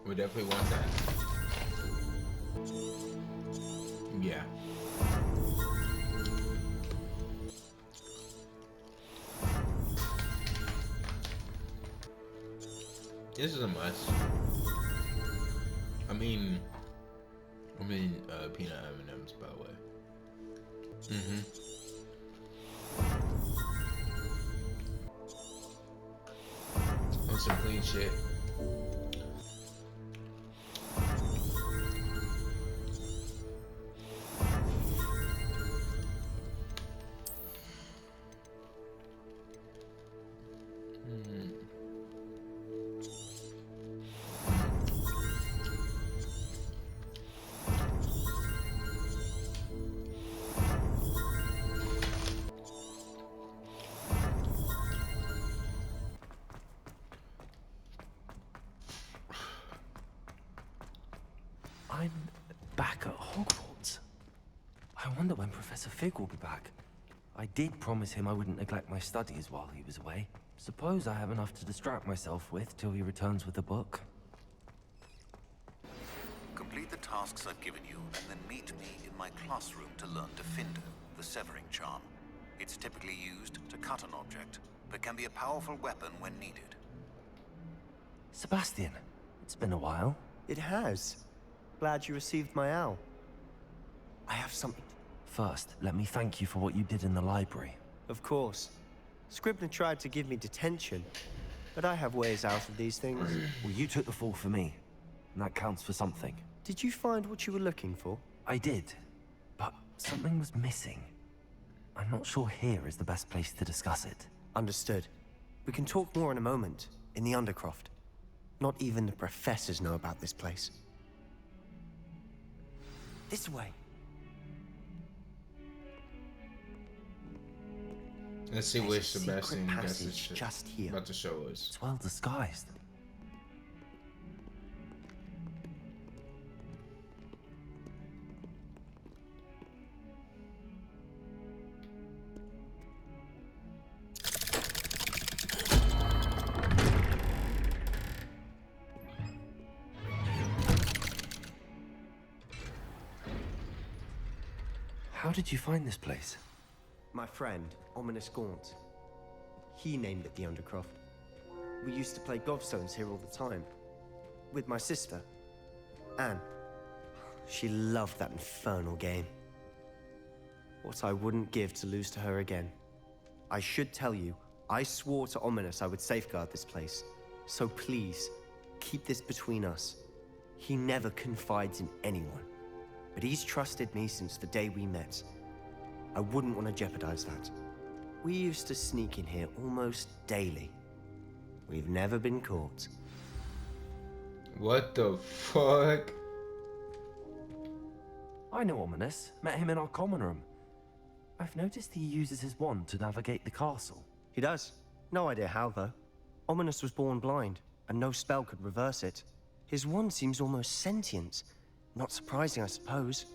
We definitely want that. Yeah. This is a must. I mean, peanut M&Ms, by the way. On some clean shit. I'm back at Hogwarts. I wonder when Professor Fig will be back. I did promise him I wouldn't neglect my studies while he was away. Suppose I have enough to distract myself with till he returns with the book. Complete the tasks I've given you, and then meet me in my classroom to learn Defender, the severing charm. It's typically used to cut an object, but can be a powerful weapon when needed. Sebastian, it's been a while. It has. Glad you received my owl. I have something. First, let me thank you for what you did in the library. Of course. Scribner tried to give me detention, but I have ways out of these things. Well, you took the fall for me, and that counts for something. Did you find what you were looking for? I did, but something was missing. I'm not sure here is the best place to discuss it. Understood. We can talk more in a moment, in the Undercroft. Not even the professors know about this place. This way. Let's see There's which a Sebastian secret gets passage just here. about to show us. It's well disguised. How did you find this place? My friend, Ominous Gaunt. He named it the Undercroft. We used to play gobstones here all the time. With my sister, Anne. She loved that infernal game. What I wouldn't give to lose to her again. I should tell you, I swore to Ominous I would safeguard this place. So please, keep this between us. He never confides in anyone. But he's trusted me since the day we met. I wouldn't want to jeopardize that. We used to sneak in here almost daily. We've never been caught. What the fuck? I know Ominous. Met him in our common room. I've noticed he uses his wand to navigate the castle. He does. No idea how, though. Ominous was born blind, and no spell could reverse it. His wand seems almost sentient. Not surprising, I suppose.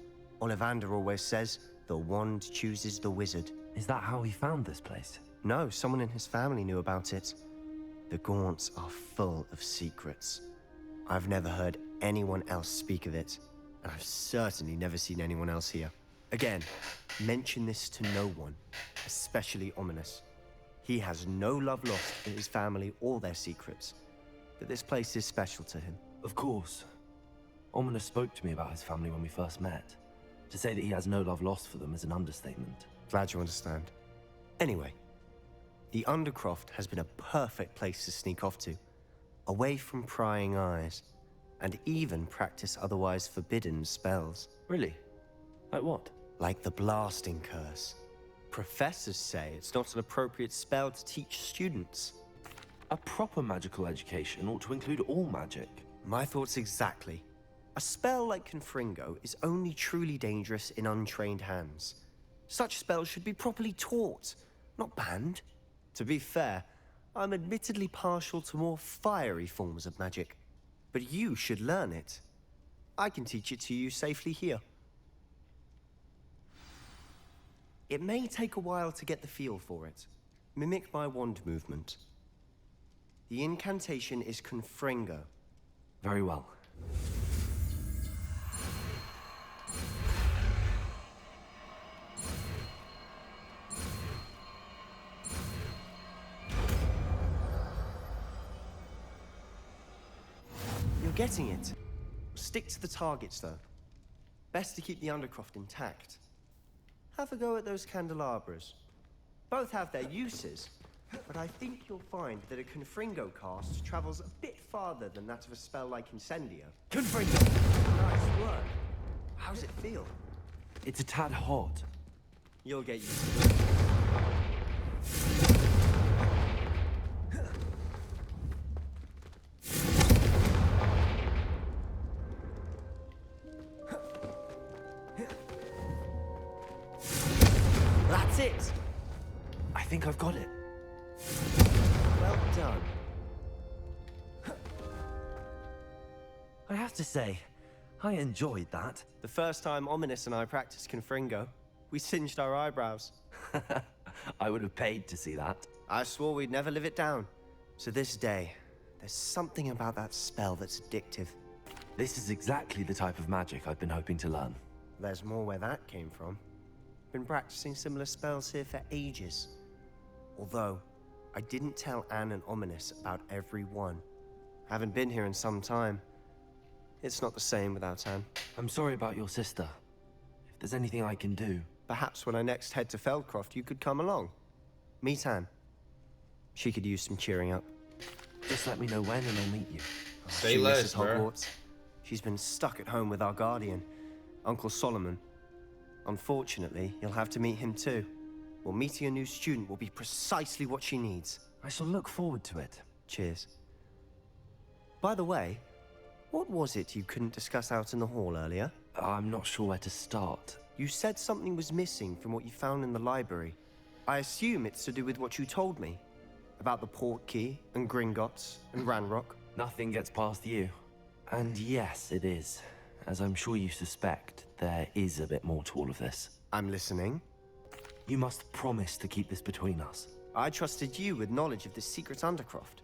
Ollivander always says, the wand chooses the wizard. Is that how he found this place? No, someone in his family knew about it. The Gaunts are full of secrets. I've never heard anyone else speak of it, and I've certainly never seen anyone else here. Again, mention this to no one, especially Ominous. He has no love lost for his family or their secrets, but this place is special to him. Of course. Ominous spoke to me about his family when we first met. To say that he has no love lost for them is an understatement. Glad you understand. Anyway, the Undercroft has been a perfect place to sneak off to, away from prying eyes, and even practice otherwise forbidden spells. Really? Like what? Like the Blasting Curse. Professors say it's not an appropriate spell to teach students. A proper magical education ought to include all magic. My thoughts exactly. A spell like Confringo is only truly dangerous in untrained hands. Such spells should be properly taught, not banned. To be fair, I'm admittedly partial to more fiery forms of magic, but you should learn it. I can teach it to you safely here. It may take a while to get the feel for it. Mimic my wand movement. The incantation is Confringo. Very well. getting it. Stick to the targets, though. Best to keep the Undercroft intact. Have a go at those candelabras. Both have their uses, but I think you'll find that a Confringo cast travels a bit farther than that of a spell like Incendio. Confringo! Nice work. How's it feel? It's a tad hot. You'll get used to it. That's it! I think I've got it. Well done. I have to say, I enjoyed that. The first time Ominous and I practiced Confringo, we singed our eyebrows. I would have paid to see that. I swore we'd never live it down. To this day, there's something about that spell that's addictive. This is exactly the type of magic I've been hoping to learn. There's more where that came from. Been practicing similar spells here for ages. Although, I didn't tell Anne and Ominous about every one. Haven't been here in some time. It's not the same without Anne. I'm sorry about your sister. If there's anything I can do... Perhaps when I next head to Feldcroft, you could come along. Meet Anne. She could use some cheering up. Just let me know when and I'll meet you. Say She less, misses bro. Hogwarts. She's been stuck at home with our guardian, Uncle Solomon. Unfortunately, you'll have to meet him too. Well, meeting a new student will be precisely what she needs. I shall look forward to it. Cheers. By the way, what was it you couldn't discuss out in the hall earlier? I'm not sure where to start. You said something was missing from what you found in the library. I assume it's to do with what you told me. About the port key, and Gringotts, and Ranrock. Nothing gets past you. And yes, it is. As I'm sure you suspect, there is a bit more to all of this. I'm listening. You must promise to keep this between us. I trusted you with knowledge of this secret Undercroft.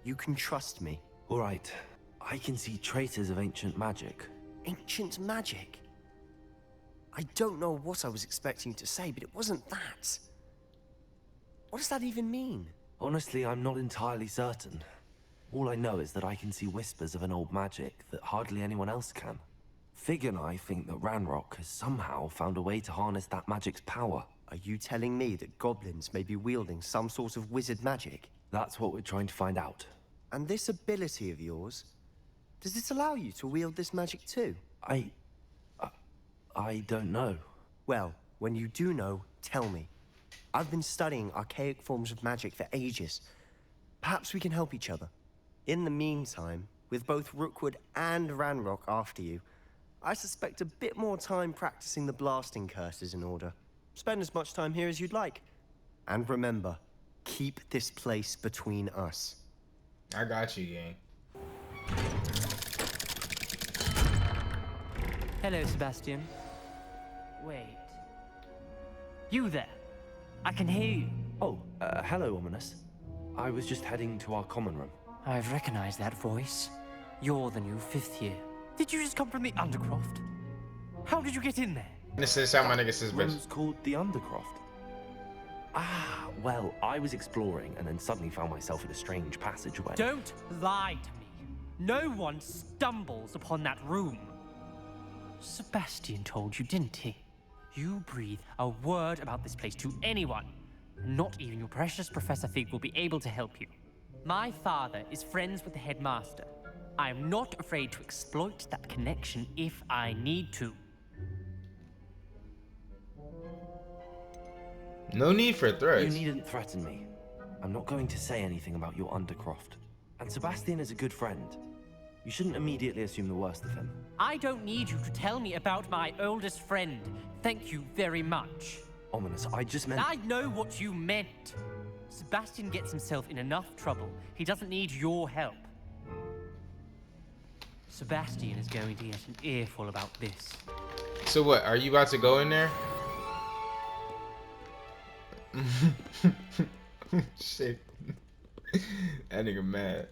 You can trust me. All right. I can see traces of ancient magic. Ancient magic? I don't know what I was expecting to say, but it wasn't that. What does that even mean? Honestly, I'm not entirely certain. All I know is that I can see whispers of an old magic that hardly anyone else can. Fig and I think that Ranrock has somehow found a way to harness that magic's power. Are you telling me that goblins may be wielding some sort of wizard magic? That's what we're trying to find out. And this ability of yours, does it allow you to wield this magic too? I don't know. Well, when you do know, tell me. I've been studying archaic forms of magic for ages. Perhaps we can help each other. In the meantime, with both Rookwood and Ranrock after you, I suspect a bit more time practicing the blasting curse is in order. Spend as much time here as you'd like. And remember, keep this place between us. I got you, gang. Hello, Sebastian. Wait. You there? I can hear you. Oh, hello, Ominous. I was just heading to our common room. I've recognized that voice. You're the new 5th year. Did you just come from the Undercroft? How did you get in there? This is how my nigga says, bitch. Room's called the Undercroft. Ah, well, I was exploring and then suddenly found myself in a strange passageway. Don't lie to me. No one stumbles upon that room. Sebastian told you, didn't he? You breathe a word about this place to anyone. Not even your precious Professor Fig will be able to help you. My father is friends with the headmaster. I am not afraid to exploit that connection if I need to. No need for threats. You needn't threaten me. I'm not going to say anything about your Undercroft. And Sebastian is a good friend. You shouldn't immediately assume the worst of him. I don't need you to tell me about my oldest friend. Thank you very much. Ominous, I just meant... I know what you meant. Sebastian gets himself in enough trouble. He doesn't need your help. Sebastian is going to get an earful about this. So what, are you about to go in there? Shit. That nigga mad.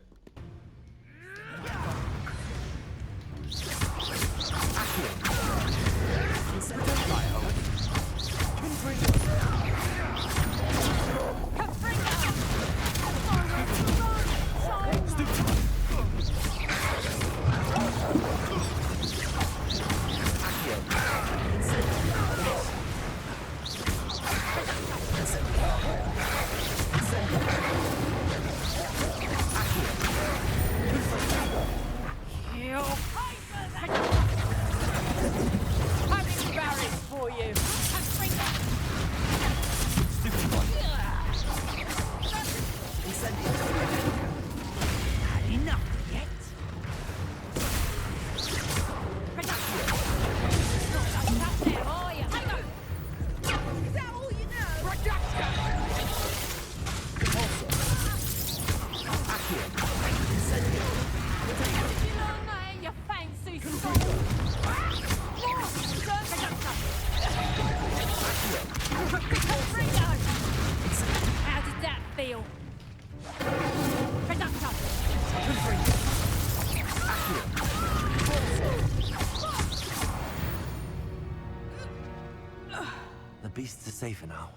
beasts are safer now.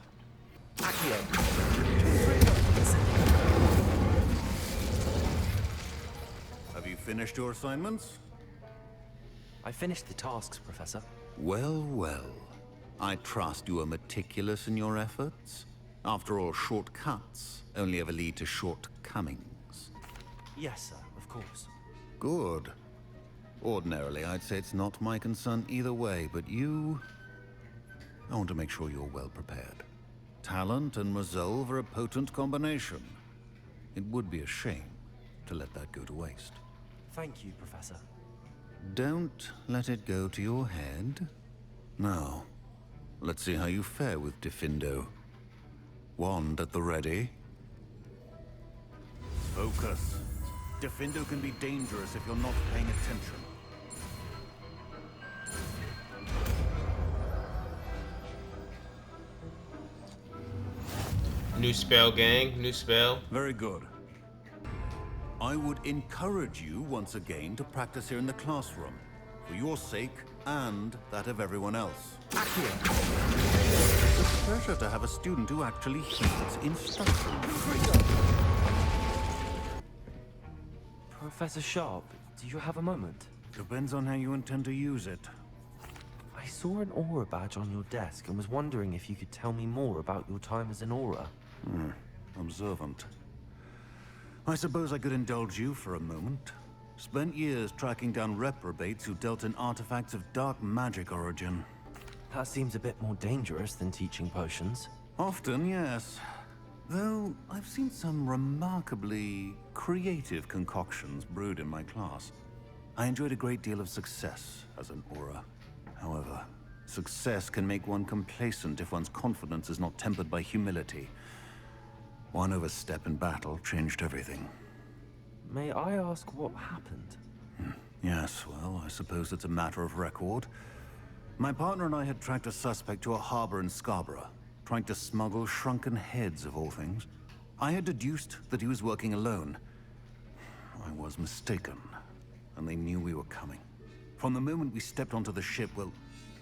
Have you finished your assignments? I finished the tasks, Professor. Well, well. I trust you are meticulous in your efforts. After all, shortcuts only ever lead to shortcomings. Yes, sir, of course. Good. Ordinarily, I'd say it's not my concern either way, but you... I want to make sure you're well prepared. Talent and resolve are a potent combination. It would be a shame to let that go to waste. Thank you, Professor. Don't let it go to your head. Now, let's see how you fare with Diffindo. Wand at the ready. Focus. Diffindo can be dangerous if you're not paying attention. New spell, gang. New spell. Very good. I would encourage you once again to practice here in the classroom, for your sake and that of everyone else. It's a pleasure to have a student who actually heeds instruction. Professor Sharp, do you have a moment? Depends on how you intend to use it. I saw an aura badge on your desk and was wondering if you could tell me more about your time as an aura. Observant. I suppose I could indulge you for a moment. Spent years tracking down reprobates who dealt in artifacts of dark magic origin. That seems a bit more dangerous than teaching potions. Often, yes. Though I've seen some remarkably creative concoctions brewed in my class. I enjoyed a great deal of success as an aura. However, success can make one complacent if one's confidence is not tempered by humility. One overstep in battle changed everything. May I ask what happened? Yes, well, I suppose it's a matter of record. My partner and I had tracked a suspect to a harbor in Scarborough, trying to smuggle shrunken heads of all things. I had deduced that he was working alone. I was mistaken, and they knew we were coming. From the moment we stepped onto the ship, well,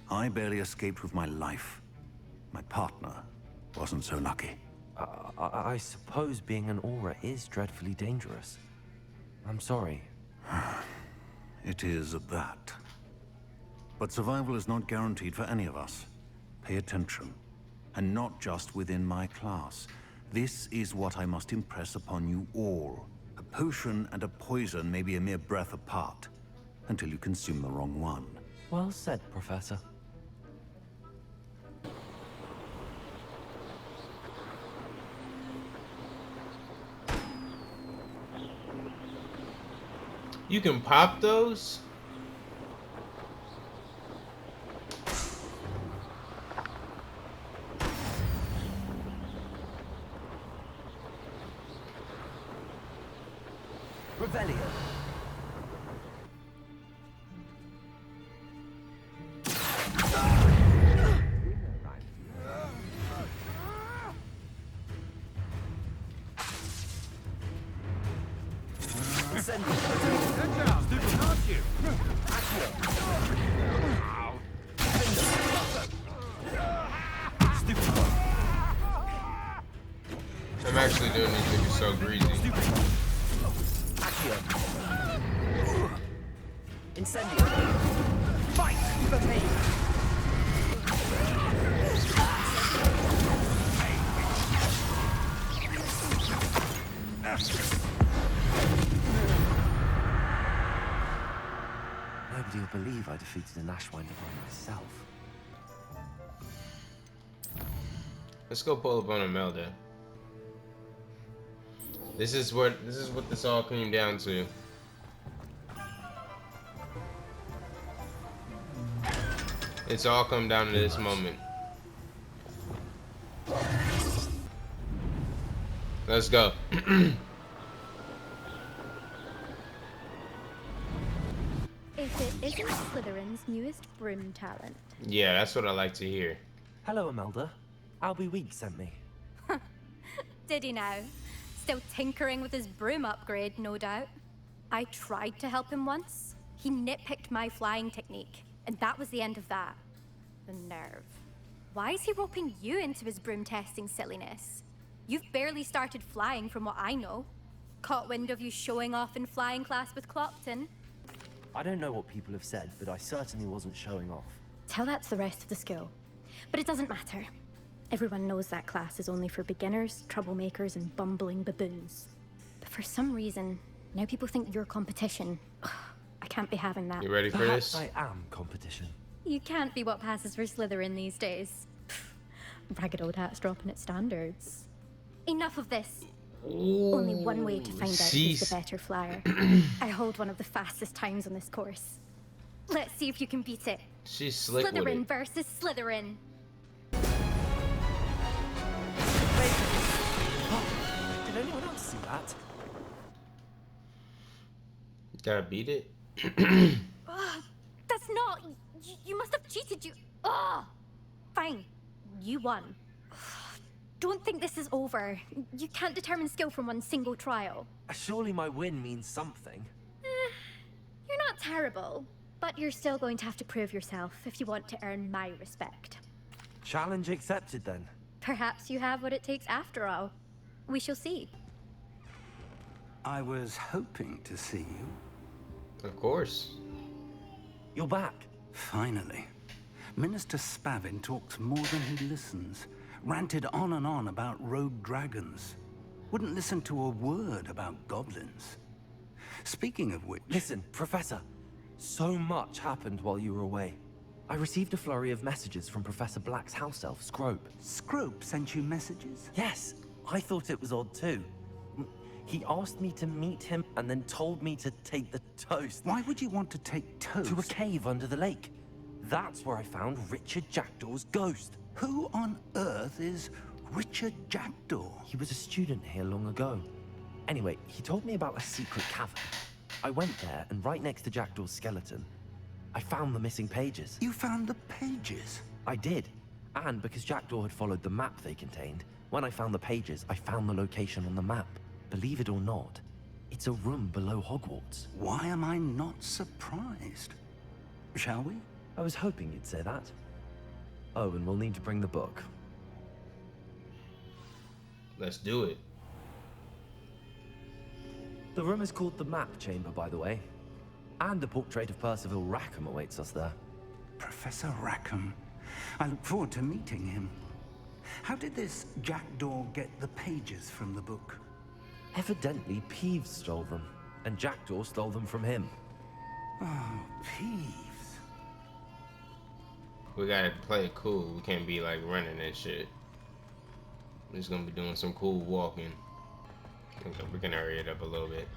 I barely escaped with my life. My partner wasn't so lucky. I suppose being an aura is dreadfully dangerous. I'm sorry. It is at that. But survival is not guaranteed for any of us. Pay attention. And not just within my class. This is what I must impress upon you all. A potion and a poison may be a mere breath apart, until you consume the wrong one. Well said, Professor. You can pop those? Rebellion. I'm actually doing these niggas so greasy. Incendio. Fight for me. Nobody will believe I defeated an Ashwinder by myself. Let's go pull up on Imelda. This is what this all came down to. It's all come down to this moment. Let's go. If it isn't Slytherin's newest broom talent. Yeah, that's what I like to hear. Hello, Imelda. Albie Week sent me. Did he now? Still tinkering with his broom upgrade, no doubt. I tried to help him once. He nitpicked my flying technique, and that was the end of that. The nerve. Why is he roping you into his broom testing silliness? You've barely started flying from what I know. Caught wind of you showing off in flying class with Clopton. I don't know what people have said, but I certainly wasn't showing off. Tell that to the rest of the school. But it doesn't matter. Everyone knows that class is only for beginners, troublemakers, and bumbling baboons. But for some reason, now people think you're competition. Ugh, I can't be having that. You ready for Perhaps this? I am competition. You can't be what passes for Slytherin these days. Pfft, ragged old hat's dropping its standards. Enough of this. Only one way to find out who's the better flyer. I hold one of the fastest times on this course. Let's see if you can beat it. She's slick with Slytherin it. versus Slytherin. Did anyone else see that? Gotta beat it. That's not. You must have cheated. Fine. You won. Don't think this is over. You can't determine skill from one single trial. Surely my win means something. You're not terrible, but you're still going to have to prove yourself if you want to earn my respect. Challenge accepted then. Perhaps you have what it takes after all. We shall see. I was hoping to see you. Of course. You're back. Finally. Minister Spavin talks more than he listens. Ranted on and on about rogue dragons. Wouldn't listen to a word about goblins. Speaking of which... Listen, Professor. So much happened while you were away. I received a flurry of messages from Professor Black's house elf, Scrope. Scrope sent you messages? Yes, I thought it was odd too. He asked me to meet him and then told me to take the toast. Why would you want to take toast? To a cave under the lake. That's where I found Richard Jackdaw's ghost. Who on earth is Richard Jackdaw? He was a student here long ago. Anyway, he told me about a secret cavern. I went there, and right next to Jackdaw's skeleton, I found the missing pages. You found the pages? I did. And because Jackdaw had followed the map they contained, when I found the pages, I found the location on the map. Believe it or not, it's a room below Hogwarts. Why am I not surprised? Shall we? I was hoping you'd say that. Oh, and we'll need to bring the book. Let's do it. The room is called the Map Chamber, by the way. And a portrait of Percival Rackham awaits us there. Professor Rackham. I look forward to meeting him. How did this Jackdaw get the pages from the book? Evidently, Peeves stole them, and Jackdaw stole them from him. Oh, Peeves. We gotta play it cool. We can't be like running and shit. We're just gonna be doing some cool walking. We can hurry it up a little bit.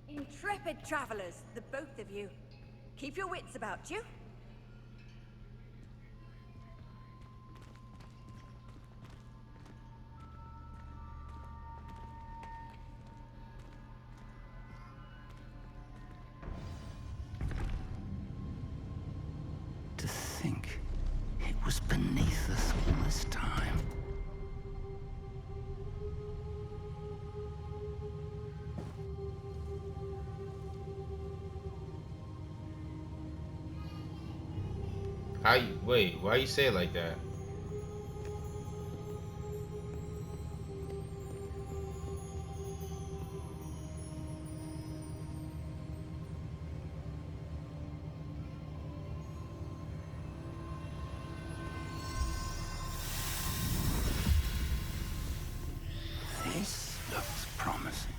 Intrepid travelers, the both of you. Keep your wits about you. To think it was beneath us all this time. Wait, why you say it like that? This looks promising.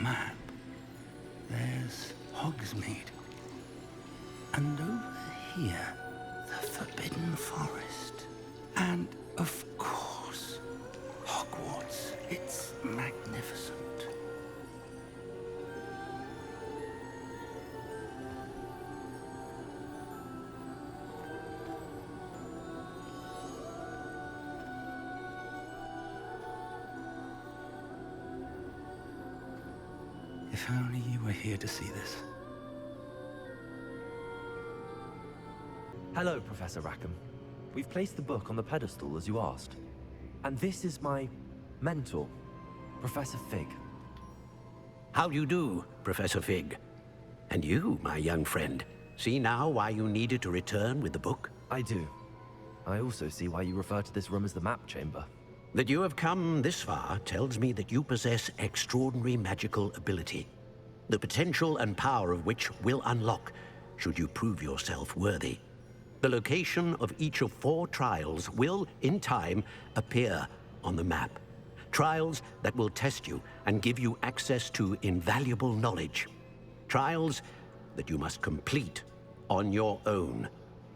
Map. There's Hogsmeade. And over here, the Forbidden Forest. And, of course, Hogwarts. It's magnificent. If only you were here to see this. Hello, Professor Rackham. We've placed the book on the pedestal as you asked. And this is my mentor, Professor Fig. How do you do, Professor Fig? And you, my young friend, see now why you needed to return with the book? I do. I also see why you refer to this room as the map chamber. That you have come this far tells me that you possess extraordinary magical ability, the potential and power of which will unlock should you prove yourself worthy. The location of each of 4 trials will, in time, appear on the map. Trials that will test you and give you access to invaluable knowledge. Trials that you must complete on your own.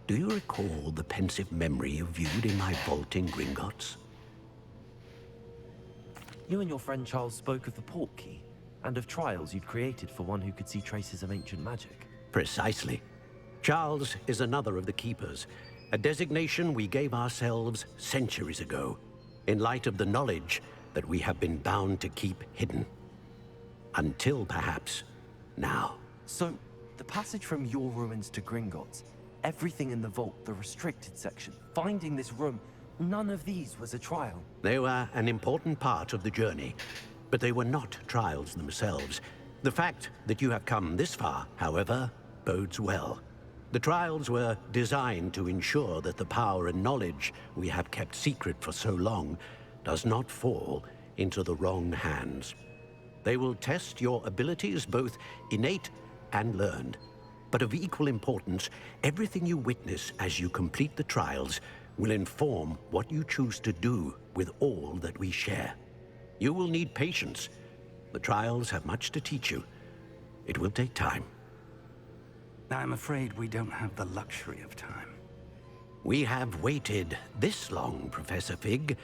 Do you recall the pensive memory you viewed in my vault in Gringotts? You and your friend Charles spoke of the port key, and of trials you'd created for one who could see traces of ancient magic. Precisely. Charles is another of the Keepers, a designation we gave ourselves centuries ago, in light of the knowledge that we have been bound to keep hidden. Until perhaps now. So, the passage from your ruins to Gringotts, everything in the vault, the restricted section, finding this room, none of these was a trial. They were an important part of the journey, but they were not trials themselves. The fact that you have come this far, however, bodes well. The trials were designed to ensure that the power and knowledge we have kept secret for so long does not fall into the wrong hands. They will test your abilities, both innate and learned. But of equal importance, everything you witness as you complete the trials will inform what you choose to do with all that we share. You will need patience. The trials have much to teach you. It will take time. I'm afraid we don't have the luxury of time. We have waited this long, Professor Fig.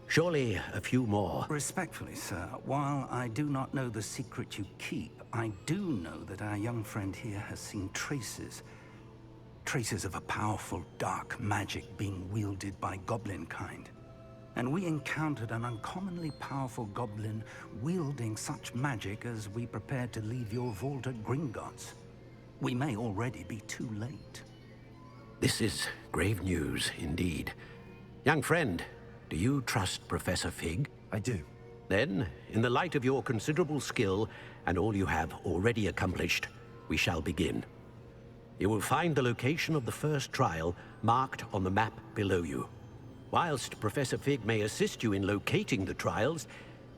Surely a few more. Respectfully, sir, while I do not know the secret you keep, I do know that our young friend here has seen traces. Traces of a powerful dark magic being wielded by goblin kind. And we encountered an uncommonly powerful goblin wielding such magic as we prepared to leave your vault at Gringotts. We may already be too late. This is grave news indeed. Young friend, do you trust Professor Fig? I do. Then, in the light of your considerable skill and all you have already accomplished, we shall begin. You will find the location of the first trial marked on the map below you. Whilst Professor Fig may assist you in locating the trials,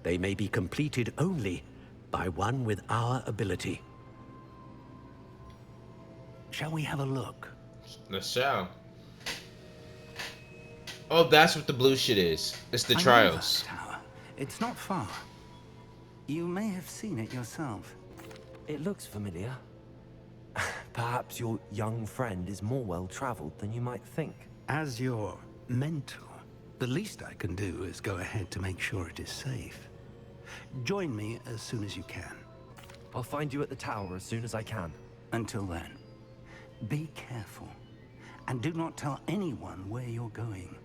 they may be completed only by one with our ability. Shall we have a look? Let's shall. Oh, that's what the blue shit is. It's the I know trials. that tower. It's not far. You may have seen it yourself. It looks familiar. Perhaps your young friend is more well-traveled than you might think. As your mentor, the least I can do is go ahead to make sure it is safe. Join me as soon as you can. I'll find you at the tower as soon as I can. Until then, be careful, and do not tell anyone where you're going.